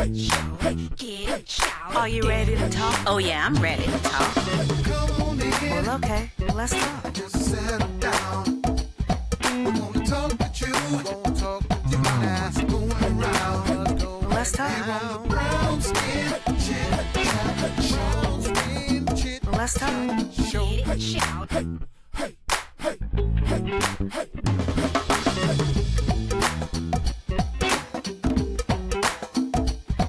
Are you ready to talk? Oh yeah, I'm ready to talk. Well, okay, let's talk. Just settle down. We're gonna talk with you. What's going around? Let's talk. On the Brown Skin Chit Chat Show. Skin Chit Let's talk. Show.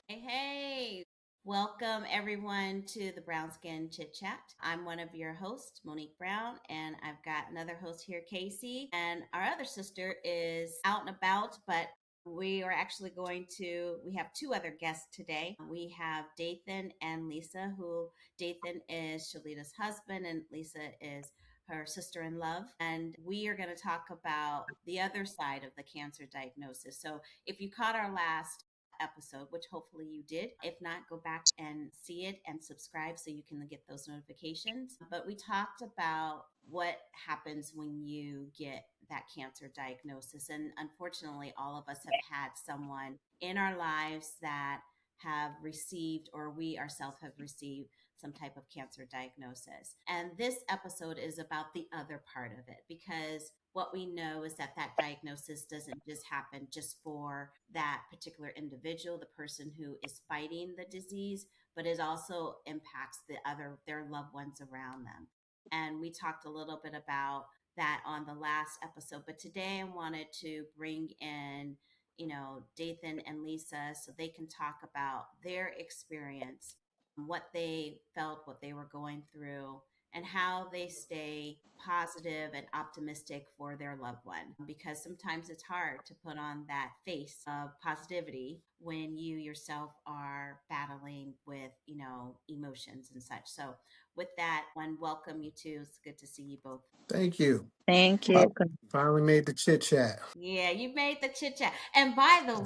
Hey, welcome everyone to the Brown Skin Chit Chat. I'm one of your hosts, Monique Brown, and I've got another host here, Kayce, and our other sister is out and about, but we are actually we have two other guests today. We have Dathan and Lisa, who Dathan is Shalita's husband and Lisa is her sister in love. And we are going to talk about the other side of the cancer diagnosis. So if you caught our last episode, which hopefully you did. If not, go back and see it and subscribe so you can get those notifications. But we talked about what happens when you get that cancer diagnosis. And unfortunately, all of us have had someone in our lives that have received, or we ourselves have received, some type of cancer diagnosis. And this episode is about the other part of it, because what we know is that diagnosis doesn't just happen just for that particular individual, the person who is fighting the disease, but it also impacts their loved ones around them. And we talked a little bit about that on the last episode, but today I wanted to bring in, Dathan and Lisa so they can talk about their experience, what they felt, what they were going through, and how they stay positive and optimistic for their loved one. Because sometimes it's hard to put on that face of positivity when you yourself are battling with, emotions and such. So with that, one, welcome you two. It's good to see you both. Thank you. Thank you. Finally made the chit chat. Yeah, you made the chit chat. And by the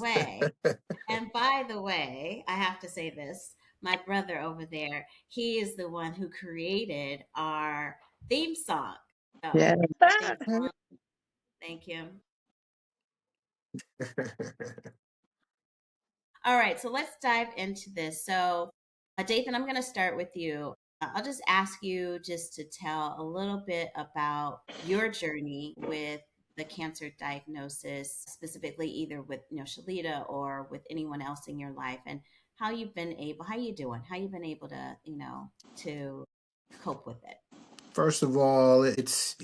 way, I have to say this. My brother over there, he is the one who created our theme song. So, Yeah. thank you. All right, so let's dive into this. So, Dathan, I'm going to start with you. I'll just ask you just to tell a little bit about your journey with the cancer diagnosis, specifically either with Shalita or with anyone else in your life, and how you been able to to cope with it. First of all, it's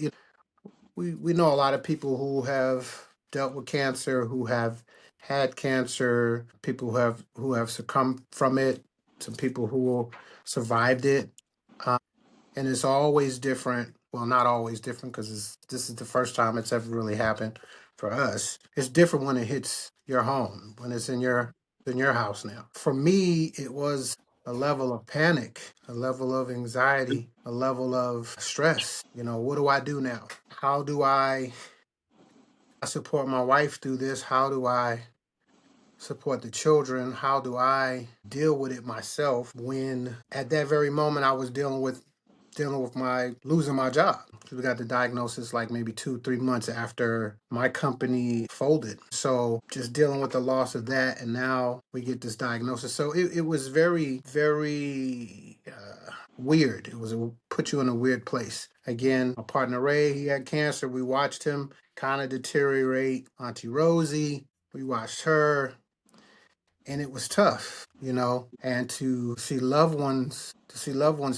we know a lot of people who have dealt with cancer, who have had cancer, people who have succumbed from it, some people who survived it, and it's always different. Well, not always different, because this is the first time it's ever really happened for us. It's different when it hits your home, when it's in your house now. For me, it was a level of panic, a level of anxiety, a level of stress. What do I do now? How do I support my wife through this? How do I support the children? How do I deal with it myself when at that very moment I was dealing with my losing my job? We got the diagnosis like maybe 2-3 months after my company folded. So just dealing with the loss of that, and now we get this diagnosis. So it was very, very weird. Put you in a weird place. Again, my partner Ray, he had cancer. We watched him kind of deteriorate. Auntie Rosie, we watched her. And it was tough, and to see loved ones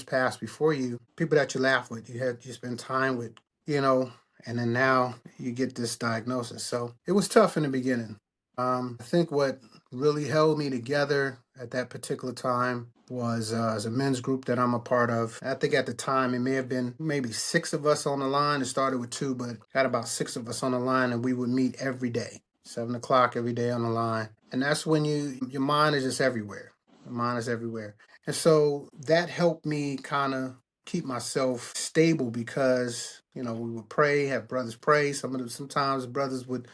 pass before you, people that you laugh with, you spend time with, and then now you get this diagnosis. So it was tough in the beginning. I think what really held me together at that particular time was as a men's group that I'm a part of. I think at the time it may have been maybe 6 of us on the line. It started with 2, but got about 6 of us on the line, and we would meet every day, 7 o'clock every day on the line. And that's when your mind is just everywhere. Your mind is everywhere. And so that helped me kind of keep myself stable, because, we would pray, have brothers pray. Sometimes brothers would,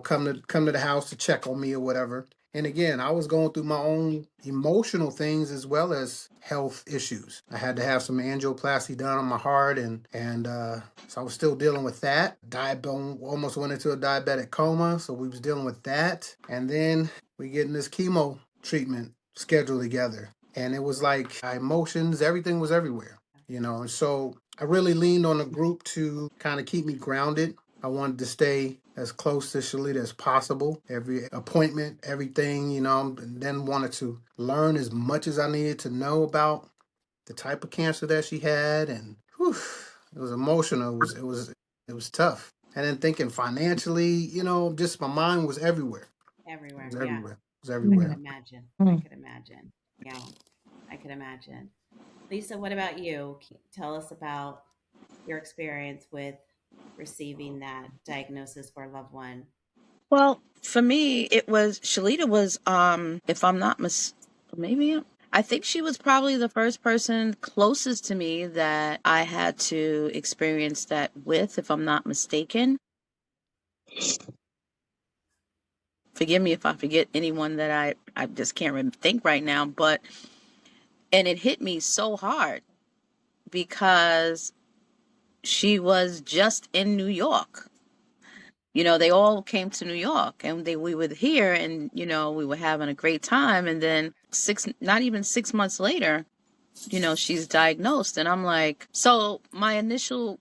come to the house to check on me or whatever. And again, I was going through my own emotional things as well as health issues. I had to have some angioplasty done on my heart, and so I was still dealing with that. Almost went into a diabetic coma, so we was dealing with that. And then we get in this chemo treatment scheduled together. And it was like my emotions, everything was everywhere, you know. And so I really leaned on the group to kind of keep me grounded. I wanted to stay as close to Shalita as possible. Every appointment, everything, you know, and then wanted to learn as much as I needed to know about the type of cancer that she had. And whew, it was emotional. It was tough. And then thinking financially, you know, just my mind was everywhere. It Everywhere. was Yeah. everywhere. It was I could everywhere. imagine. I Mm. could imagine. Yeah. I could imagine. Lisa, what about you? Tell us about your experience with receiving that diagnosis for a loved one. Well, for me, it was Shalita was, if I'm not maybe I think she was probably the first person closest to me that I had to experience that with, if I'm not mistaken. Forgive me if I forget anyone that I just can't think right now, but and it hit me so hard because she was just in New York. You know, they all came to New York and we were here and, you know, we were having a great time. And then not even 6 months later, you know, she's diagnosed. And I'm like, so my initial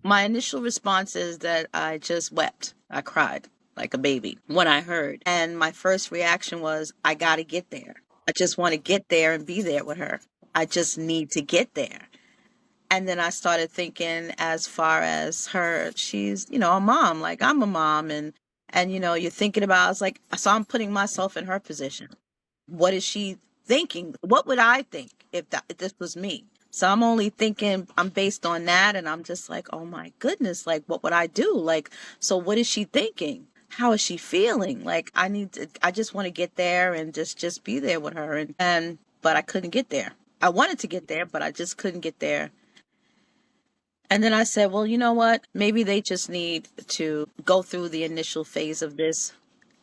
response is that I just wept. I cried like a baby when I heard. And my first reaction was, I got to get there. I just want to get there and be there with her. I just need to get there. And then I started thinking as far as her, she's, you know, a mom, like I'm a mom. And, you know, you're thinking about, I was like, so I'm putting myself in her position. What is she thinking? What would I think if this was me? So I'm only thinking I'm based on that. And I'm just like, oh my goodness, like, what would I do? Like, so what is she thinking? How is she feeling? Like, I just want to get there and just be there with her. But I couldn't get there. I wanted to get there, but I just couldn't get there. And then I said, well, you know what? Maybe they just need to go through the initial phase of this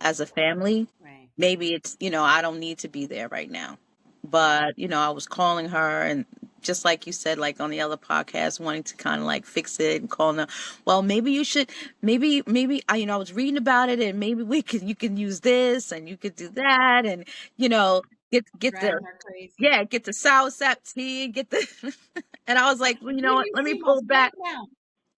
as a family. Right. Maybe it's, you know, I don't need to be there right now. But, you know, I was calling her and just like you said, like on the other podcast, wanting to kind of like fix it and calling her, well, maybe you should, maybe I was reading about it and maybe you can use this and you could do that. And, you know, get Driving the, her crazy. yeah, get the soursop tea, get the, and I was like, well, you know Give what? me Let me pull Seymour's back. right now.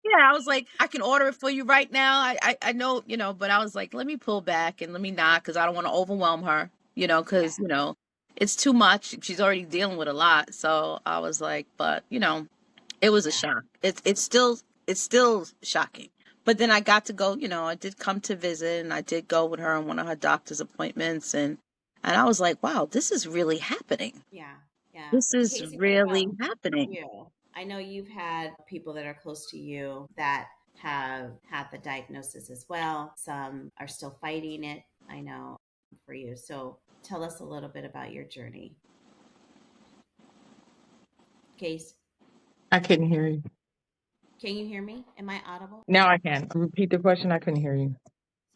Yeah, I was like, I can order it for you right now. I know, you know, but I was like, let me pull back and let me not, because I don't want to overwhelm her, you know, Yeah. because, you know, it's too much. She's already dealing with a lot. So I was like, but, you know, it was a Yeah. shock. It's still shocking. But then I got to go, you know, I did come to visit and I did go with her on one of her doctor's appointments and I was like, wow, this is really happening. Yeah. Yeah. This is Kayce, what about really happening. you? I know you've had people that are close to you that have had the diagnosis as well. Some are still fighting it. I know for you. So tell us a little bit about your journey. Kayce, I couldn't hear you. can you hear me? Am I audible? Now I can. Repeat the question. I couldn't hear you.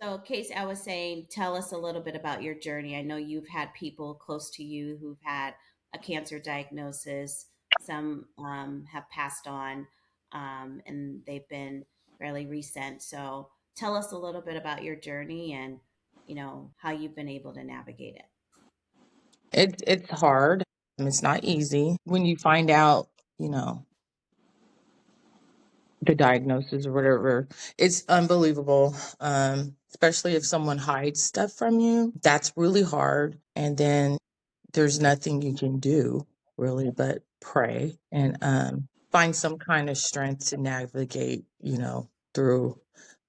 So, Case, I was saying, tell us a little bit about your journey. I know you've had people close to you who've had a cancer diagnosis. Some have passed on, and they've been fairly recent. So, tell us a little bit about your journey and how you've been able to navigate it. It's hard. It's not easy when you find out, you know, the diagnosis or whatever. It's unbelievable. Especially if someone hides stuff from you. That's really hard. And then there's nothing you can do really but pray and find some kind of strength to navigate, you know, through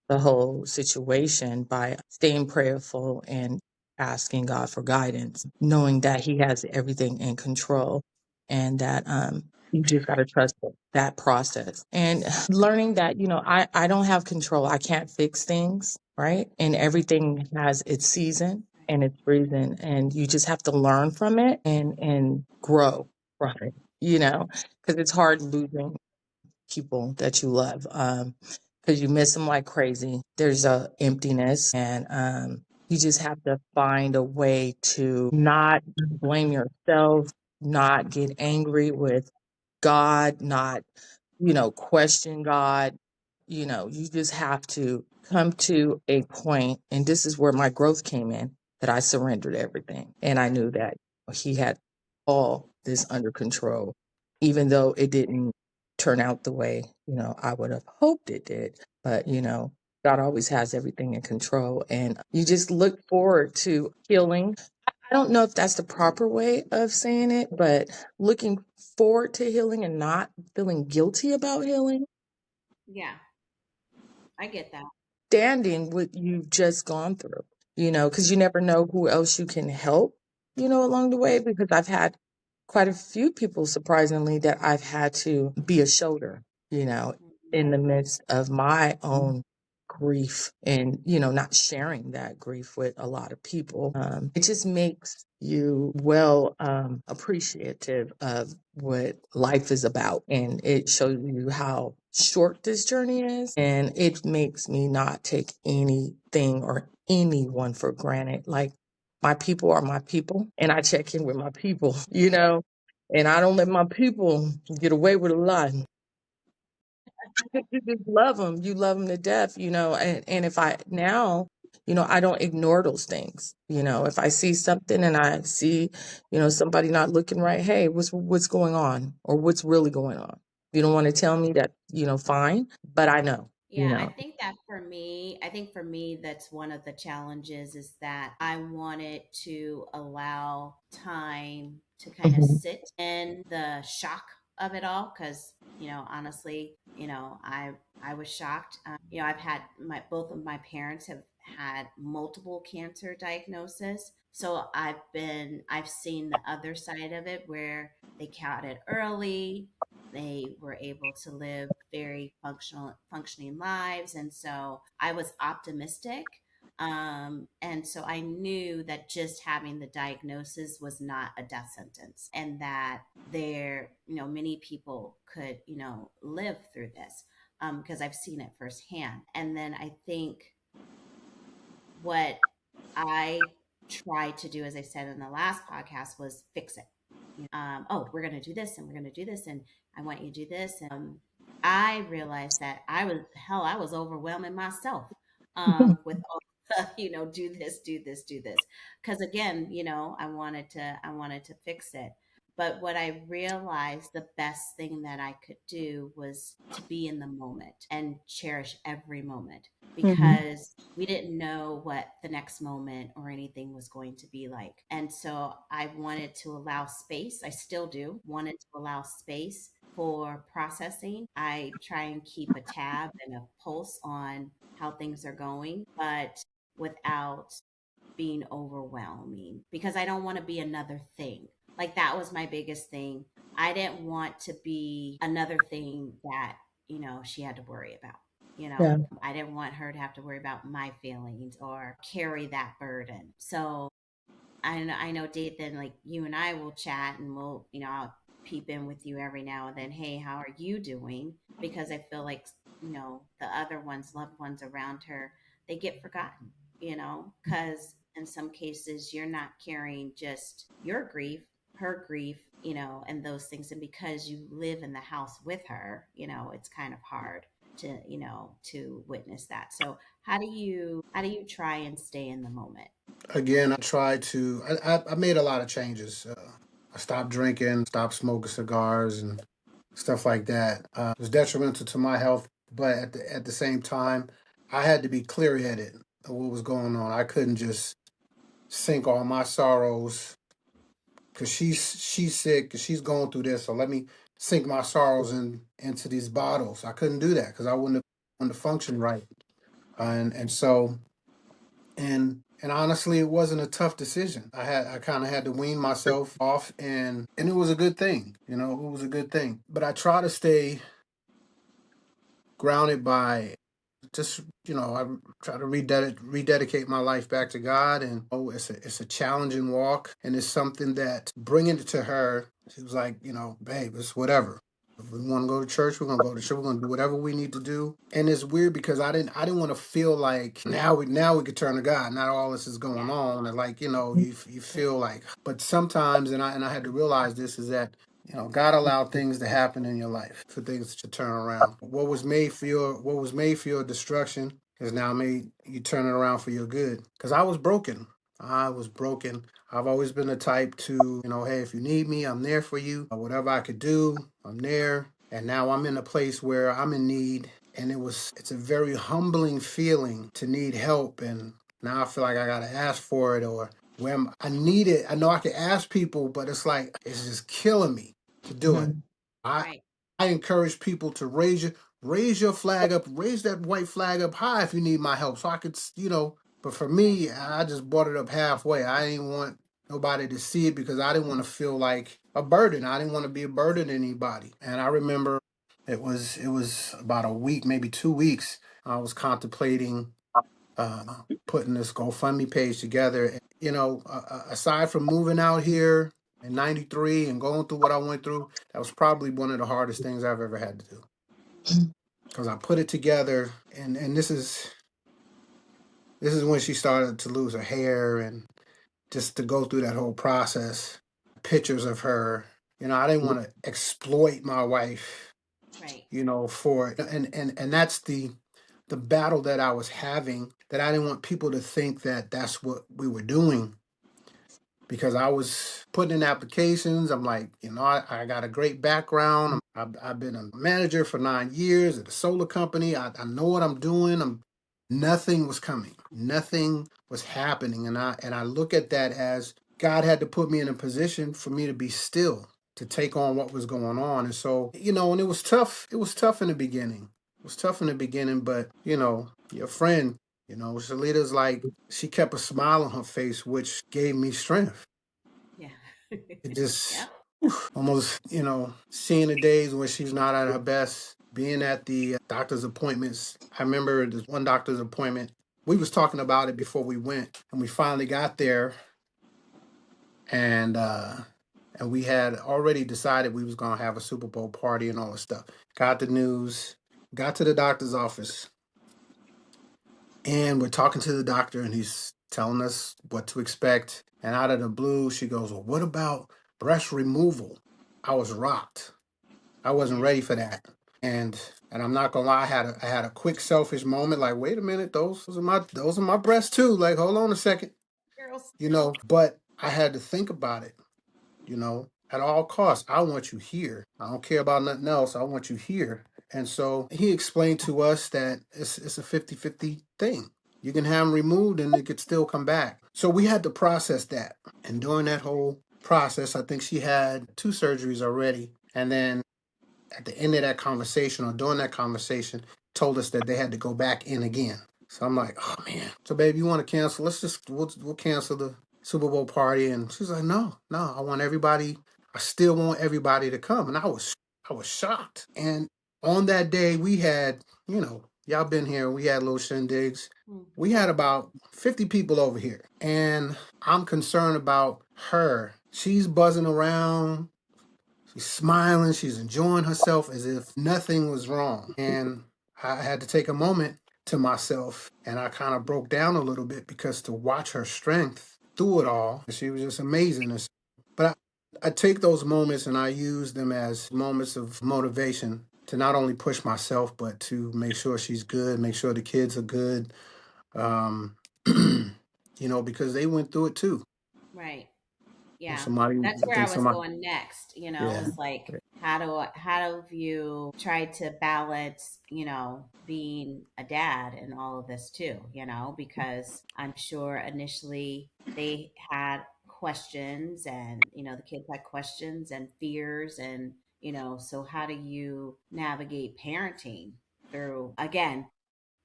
the whole situation by staying prayerful and asking God for guidance, knowing that He has everything in control and that you just got to trust that process and learning that, you know, I don't have control. I can't fix things, right? And everything has its season and its reason. And you just have to learn from it and grow from it, you know, because it's hard losing people that you love because you miss them like crazy. There's a emptiness and you just have to find a way to not blame yourself, not get angry with God, not, you know, question God. You know, you just have to come to a point, and this is where my growth came in, that I surrendered everything. And I knew that he had all this under control, even though it didn't turn out the way, I would have hoped it did. But, God always has everything in control. And you just look forward to healing. I don't know if that's the proper way of saying it, but looking forward to healing and not feeling guilty about healing, Yeah, I get that. standing what you've just gone through, because you never know who else you can help, along the way. Because I've had quite a few people, surprisingly, that I've had to be a shoulder, in the midst of my own grief and, not sharing that grief with a lot of people. It just makes you appreciative of what life is about. And it shows you how short this journey is. And it makes me not take anything or anyone for granted. Like, my people are my people, and I check in with my people, and I don't let my people get away with a lot. You just love them. You love them to death, and if I now, I don't ignore those things. If I see something and I see, somebody not looking right, hey, what's going on, or what's really going on? You don't want to tell me that, fine, but I know, Yeah, I think for me, that's one of the challenges is that I wanted to allow time to kind of Mhm. sit in the shock of it all. Cause, honestly, I was shocked. I've had both of my parents have had multiple cancer diagnoses. So I've seen the other side of it where they caught it early, they were able to live very functioning lives, and so I was optimistic. And so I knew that just having the diagnosis was not a death sentence, and that many people could, live through this, because I've seen it firsthand. And then I think what I tried to do, as I said in the last podcast, was fix it. Oh, we're going to do this and we're going to do this, and I want you to do this. And I realized that I was overwhelming myself, with all the, do this, do this, do this. Because again, I wanted to fix it. But what I realized, the best thing that I could do was to be in the moment and cherish every moment, Mhm. because we didn't know what the next moment or anything was going to be like. And so I wanted to allow space. I still do, wanted to allow space for processing. I try and keep a tab and a pulse on how things are going, but without being overwhelming, because I don't want to be another thing. Like, that was my biggest thing. I didn't want to be another thing that, she had to worry about. Yeah. I didn't want her to have to worry about my feelings or carry that burden. So I know, Dathan, like, you and I will chat and we'll, I'll peep in with you every now and then. Hey, how are you doing? Because I feel like, the other ones, loved ones around her, they get forgotten, because in some cases you're not carrying just your grief, her grief, and those things. And because you live in the house with her, it's kind of hard to, to witness that. So how do you try and stay in the moment? Again, I tried to. I made a lot of changes. I stopped drinking, stopped smoking cigars, and stuff like that. It was detrimental to my health, but at the same time, I had to be clear headed of what was going on. I couldn't just sink all my sorrows because she's sick, because she's going through this. So let me sink my sorrows into these bottles. I couldn't do that because I wouldn't have functioned right. And so and honestly, it wasn't a tough decision. I kind of had to wean myself off, and it was a good thing. It was a good thing. But I try to stay grounded by just I try to rededicate my life back to God, and it's a challenging walk, and it's something that bringing it to her. She was like, babe, it's whatever. If we want to go to church, we're gonna go to church. We're gonna do whatever we need to do. And it's weird because I didn't want to feel like now we could turn to God. Not all this is going Yeah. on, and like you feel like. But sometimes, and I had to realize this is that God allowed things to happen in your life for things to turn around. What was made for your destruction is now made you turn it around for your good. Because I was broken. I was broken. I've always been the type to, hey, if you need me, I'm there for you. Whatever I could do, I'm there. And now I'm in a place where I'm in need. And it's a very humbling feeling to need help. And now I feel like I got to ask for it, or when I need it. I know I can ask people, but it's like, it's just killing me to do it. Mhm. I, Right. I encourage people to raise your flag up, raise that white flag up high if you need my help. So I could, but for Right. me, I just brought it up halfway. I didn't want nobody to see it because I didn't want to feel like a burden. I didn't want to be a burden to anybody. And I remember it was about a week, maybe 2 weeks. I was contemplating putting this GoFundMe page together. And, aside from moving out here in '93 and going through what I went through, that was probably one of the hardest things I've ever had to do. Because I put it together, and this is when she started to lose her hair, and just to go through that whole process, pictures of her. I didn't want to exploit my wife, Right. for it. And that's the battle that I was having, that I didn't want people to think that that's what we were doing, because I was putting in applications. I'm like, I got a great background. I've been a manager for 9 years at a solar company. I know what I'm doing. Nothing was coming. Nothing was happening. And I look at that as God had to put me in a position for me to be still, to take on what was going on. And so, and it was tough. It was tough in the beginning. It was tough in the beginning, but your friend, Shalita's like, she kept a smile on her face, which gave me strength. Yeah. It just Yep. almost, seeing the days when she's not at her best, being at the doctor's appointments. I remember this one doctor's appointment. We was talking about it before we went, and we finally got there, and we had already decided we was gonna have a Super Bowl party and all this stuff. Got the news, got to the doctor's office, and we're talking to the doctor, and he's telling us what to expect. And out of the blue, she goes, "Well, what about breast removal?" I was rocked. I wasn't Right. ready for that. And I'm not gonna lie, I had a quick selfish moment, like, wait a minute, those are my breasts too. Like, hold on a second. Girls. But I had to think about it, at all costs. I want you here. I don't care about nothing else. I want you here. And so he explained to us that it's a 50-50 thing. You can have them removed and it could still come back. So we had to process that. And during that whole process, I think she had 2 surgeries already. And then at the end of that conversation, or during that conversation, told us that they had to go back in again. So I'm like, oh man. So babe, you want to cancel? We'll cancel the Super Bowl party. And she's like, no, I want everybody. I still want everybody to come. And I was shocked. And on that day, we had, y'all been here. We had little shindigs. We had about 50 people over here. And I'm concerned about her. She's buzzing around. She's smiling. She's enjoying herself as if nothing was wrong. And I had to take a moment to myself, and I kind of broke down a little bit, because to watch her strength through it all, she was just amazing. But I take those moments and I use them as moments of motivation to not only push myself, but to make sure she's good, make sure the kids are good, um, because they went through it too. Right. Yeah. Somebody, That's I where I think was somebody, going next. yeah. It's like, how do you try to balance, being a dad and all of this too, because I'm sure initially they had questions, and the kids had questions and fears, and so how do you navigate parenting through, again,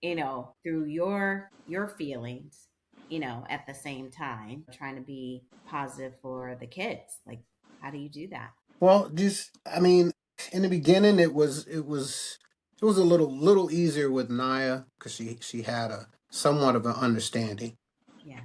through your feelings, at the same time trying to be positive for the kids. Like, how do you do that? Well, I mean, in the beginning, it was a little easier with Naya, because she had a somewhat of an understanding, Yeah.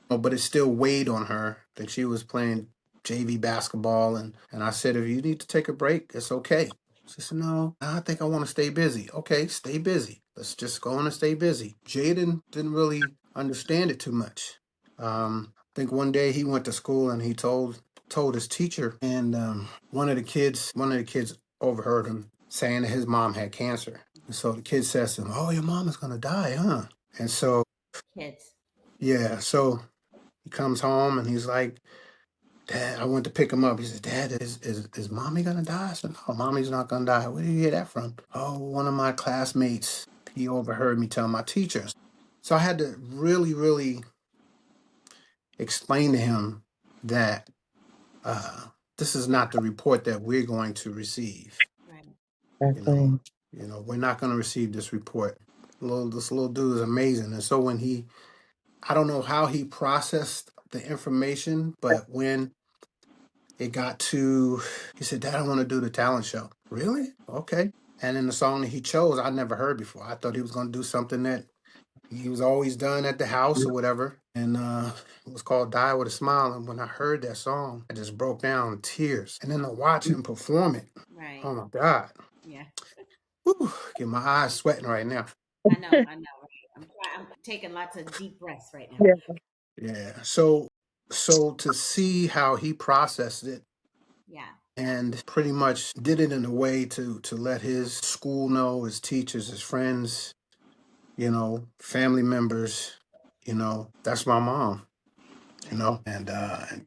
but it still weighed on her. I think she was playing JV basketball, and I said, if you need to take a break, it's okay. She said, no, I think I want to stay busy. Okay, stay busy. Let's just go on and stay busy. Jaden didn't really understand it too much. I think one day he went to school and he told his teacher, and one of the kids overheard him saying that his mom had cancer. And so the kid says to him, "Oh, your mom is gonna die, huh?" And so Kids. yeah. So he comes home and he's like, Dad, I went to pick him up. He said, Dad, is mommy gonna die? I said, no, mommy's not gonna die. Where did you hear that from? Oh, one of my classmates, he overheard me tell my teachers. So I had to really, really explain to him that uh, this is not the report that we're going to receive. Right. You know, Exactly. we're not going to receive this report. This little dude is amazing. And so when I don't know how he processed the information, but when it got to, he said, Dad, I want to do the talent show. Really? Okay. And then the song that he chose, I never heard before. I thought he was going to do something that he was always done at the house or whatever. And it was called Die with a Smile. And when I heard that song, I just broke down in tears. And then to watch him perform it, Right. oh my God. Yeah. Whew, get my eyes sweating right now. I know, right? I'm taking lots of deep breaths right now. Yeah. Yeah. So to see how he processed it Yeah. and pretty much did it in a way to let his school know, his teachers, his friends, family members, that's my mom, Right.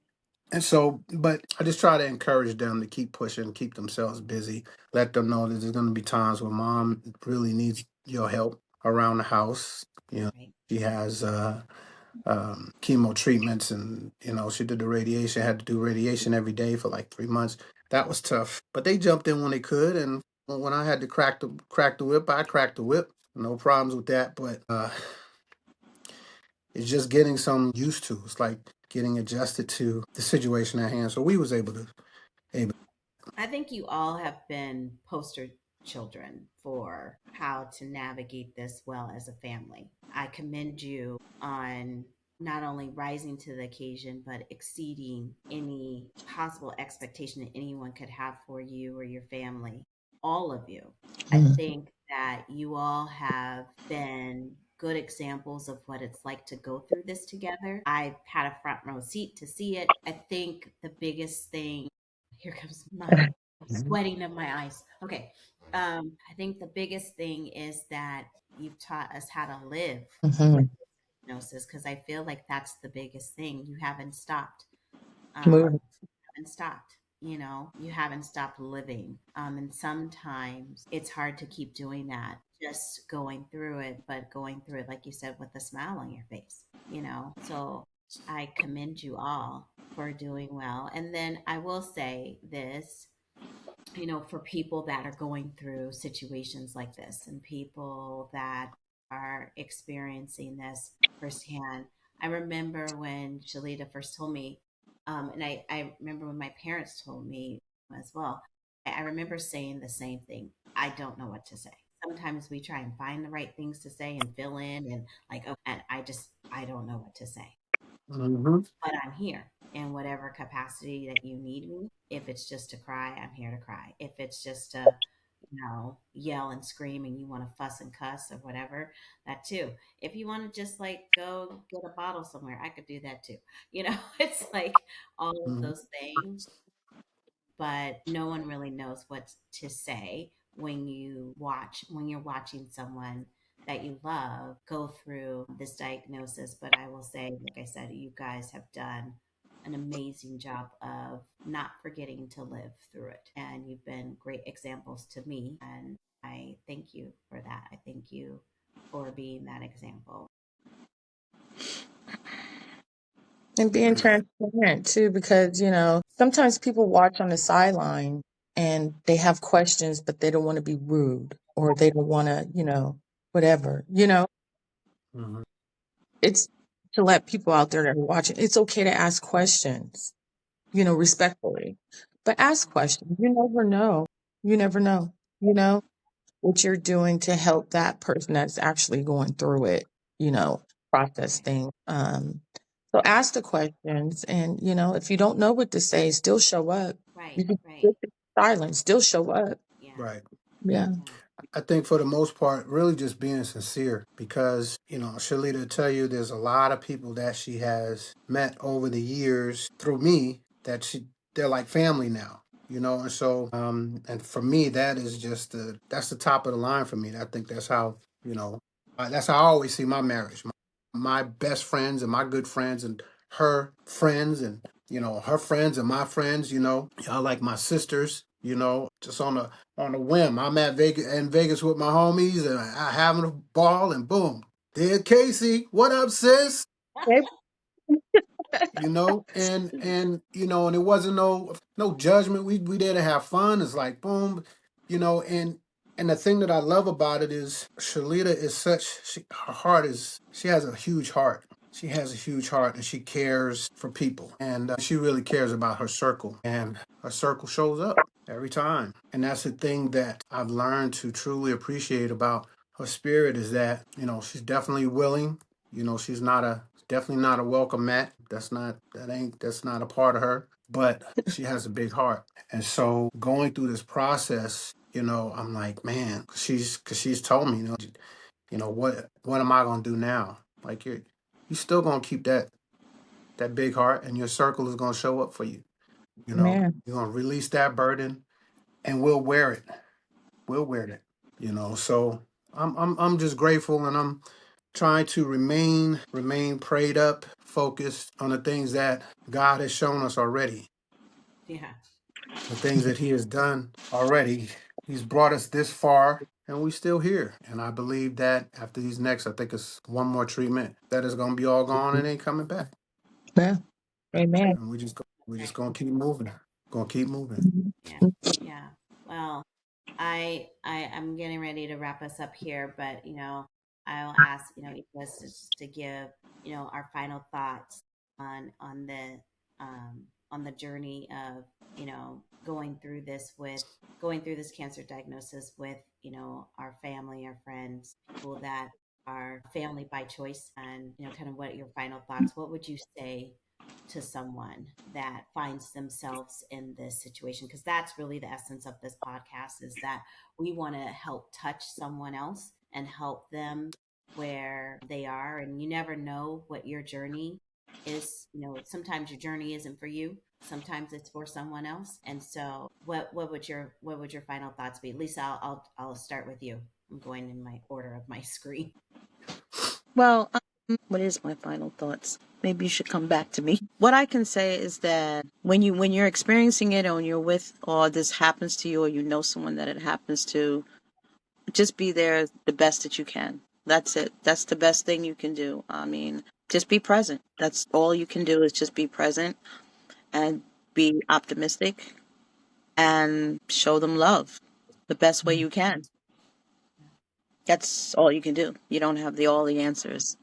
and so, but I just try to encourage them to keep pushing, keep themselves busy, let them know that there's going to be times when mom really needs your help around the house. Right. She has chemo treatments, and she did the radiation, had to do radiation every day for like 3 months. That was tough, but they jumped in when they could, and when I had to crack the whip, I cracked the whip. No problems with that, but it's just getting some used to. It's like getting adjusted to the situation at hand. So we was able. I think you all have been poster children for how to navigate this well as a family. I commend you on not only rising to the occasion, but exceeding any possible expectation that anyone could have for you or your family. All of you. I Mm. think that you all have been good examples of what it's like to go through this together. I had a front row seat to see it. I think the biggest thing, here comes my Mhm. sweating of my eyes. Okay. I think the biggest thing is that you've taught us how to live with Mhm. hypnosis, because I feel like that's the biggest thing. You haven't stopped. Move. Haven't stopped. You haven't stopped living. And sometimes it's hard to keep doing that, just going through it, but going through it, like you said, with a smile on your face. So I commend you all for doing well. And then I will say this, for people that are going through situations like this and people that are experiencing this firsthand. I remember when Shalita first told me, and I remember when my parents told me as well. I remember saying the same thing. I don't know what to say. Sometimes we try and find the right things to say and fill in and like, oh, and I don't know what to say, Mhm. but I'm here in whatever capacity that you need me. If it's just to cry, I'm here to cry. If it's just to, yell and scream and you want to fuss and cuss or whatever, that too. If you want to just like go get a bottle somewhere, I could do that too. It's like all of Mhm. those things, but no one really knows what to say when you're watching someone that you love go through this diagnosis. But I will say, like I said, you guys have done an amazing job of not forgetting to live through it, and you've been great examples to me, and I thank you for that. I thank you for being that example. And being transparent too, because, sometimes people watch on the sideline and they have questions, but they don't want to be rude or they don't want to, whatever, Mhm. it's to let people out there that are watching, it's okay to ask questions, respectfully, but ask questions. You never know. You never know, you know, what you're doing to help that person that's actually going through it, process Right, things. So ask the questions, and if you don't know what to say, still show up. right, You can right. sit in silence, still show up. Yeah, Right. Yeah. yeah, I think for the most part, really just being sincere because, Shalita tell you there's a lot of people that she has met over the years through me that they're like family now, and so, and for me, that is that's the top of the line for me. I think that's how, that's how I always see my marriage. My my best friends and my good friends and her friends and her friends and my friends. Y'all like my sisters. Just on a whim. I'm at Vegas with my homies and I having a ball and boom, there Kayce, what up, sis? And it wasn't no judgment. We there to have fun. It's like boom, and the thing that I love about it is Shalita is her heart is, she has a huge heart. She has a huge heart and she cares for people. And she really cares about her circle. And her circle shows up every time. And that's the thing that I've learned to truly appreciate about her spirit is that, she's definitely willing. She's definitely not a welcome mat. That's not a part of her. But she has a big heart. And so going through this process, I'm like, man, because she's told me, what am I gonna do now? Like you still gonna keep that big heart, and your circle is gonna show up for you. Man, You're gonna release that burden, and we'll wear it. We'll wear it. So I'm just grateful, and I'm trying to remain prayed up, focused on the things that God has shown us already, Yeah. the things that He has done already. He's brought us this far, and we still here. And I believe that after these next, I think it's one more treatment, that is gonna be all gone and ain't coming back. yeah, amen. And we just Right. gonna keep moving. Gonna keep moving. Yeah. Yeah. Well, I'm getting ready to wrap us up here, but I'll ask each of us just to give our final thoughts on on the journey of going through this cancer diagnosis with our family, our friends, people that are family by choice, and kind of what your final thoughts. What would you say to someone that finds themselves in this situation, because that's really the essence of this podcast, is that we want to help touch someone else and help them where they are. And you never know what your journey is. Sometimes your journey isn't for you, sometimes it's for someone else. And so what would your final thoughts be? Lisa, I'll start with you. I'm going in my order of my screen. Well, what is my final thoughts? Maybe you should come back to me. What I can say is that when you're experiencing it, or when you're with, or this happens to you, or you know someone that it happens to, just be there the best that you can. That's it. That's the best thing you can do. I mean, just be present. That's all you can do, is just be present and be optimistic and show them love the best way you can. That's all you can do. You don't have all the answers,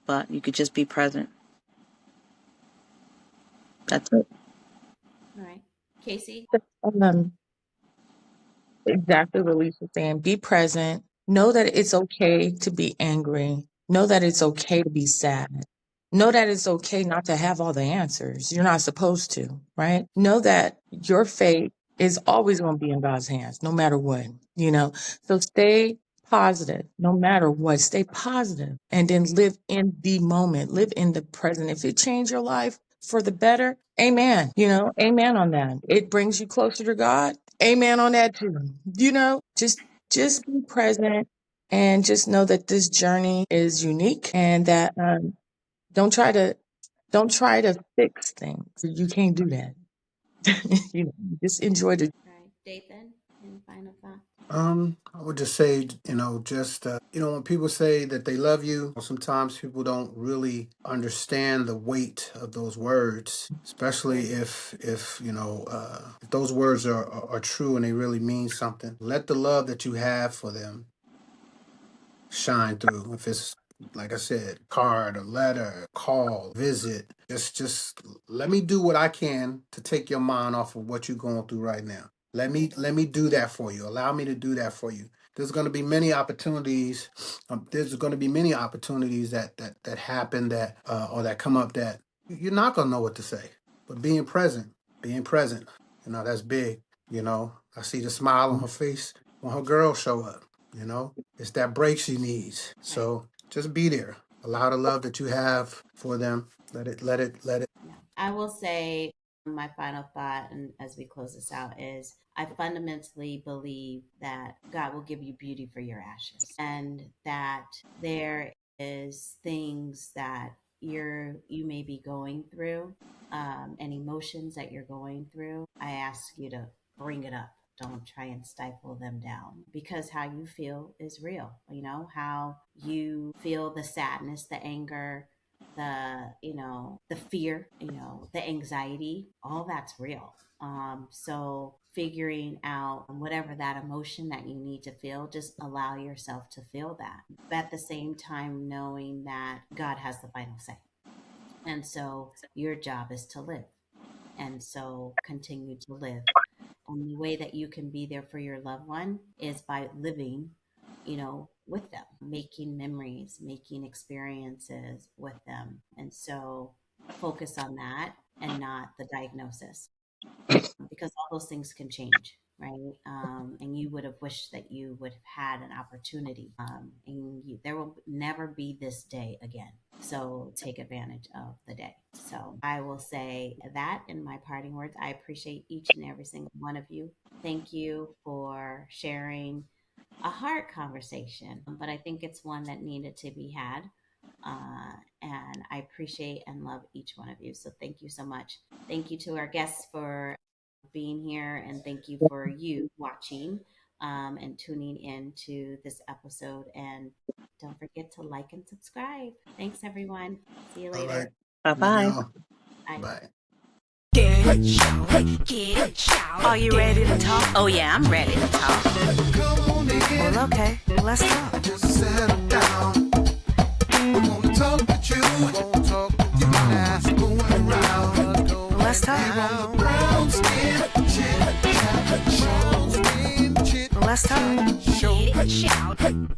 but you could just be present. That's it. All right, Kayce. Um, exactly what Lisa's saying. Be present. Know that it's okay to be angry. Know that it's okay to be sad. Know that it's okay not to have all the answers. You're not supposed to, right? Know that your fate is always going to be in God's hands, no matter what, you know? So stay positive, no matter what. Stay positive and then live in the moment, live in the present. If it changed your life for the better, amen. Amen on that. It brings you closer to God. Amen on that too. Just be present and just know that this journey is unique and that don't try to don't try to fix things. You can't do that. Just enjoy the. All right, Dathan, any final thoughts? I would just say, just when people say that they love you, sometimes people don't really understand the weight of those words, especially if those words are true and they really mean something. Let the love that you have for them shine through. If it's, like I said, card, a letter, a call, visit, just let me do what I can to take your mind off of what you're going through right now. Let me do that for you. Allow me to do that for you. There's going to be many opportunities. There's going to be many opportunities that happen, that or that come up, that you're not going to know what to say. But being present, that's big. I see the smile on her face when her girls show up. It's that break she needs. Right. So just be there. Allow the love that you have for them. Let it. Yeah. I will say my final thought, and as we close this out, is I fundamentally believe that God will give you beauty for your ashes, and that there is things that you may be going through, and emotions that you're going through, I ask you to bring it up. Don't try and stifle them down, because how you feel is real. How you feel, the sadness, the anger, the fear, the anxiety, all that's real. So figuring out whatever that emotion that you need to feel, just allow yourself to feel that. But at the same time, knowing that God has the final say. And so your job is to live. And so continue to live. And the way that you can be there for your loved one is by living, with them, making memories, making experiences with them. And so focus on that and not the diagnosis, because all those things can change, right? And you would have wished that you would have had an opportunity, there will never be this day again. So take advantage of the day. So I will say that in my parting words. I appreciate each and every single one of you. Thank you for sharing a hard conversation, but I think it's one that needed to be had. And I appreciate and love each one of you. So thank you so much. Thank you to our guests for being here, and thank you for you watching, and tuning in to this episode. And don't forget to like and subscribe. Thanks, everyone. See you All later. right. Bye Love bye. y'all. Bye. Bye. Get it, shout, get it, shout. Are you ready to talk? Oh, yeah, I'm ready to talk. Come on in, Well, okay, let's talk. just settle down. We wanna talk with you. Won't talk with you. Ask going around. Let's talk. On the Brown Skin Chit Chat. Brown Skin Chit Let's talk. Show. Get it, shout.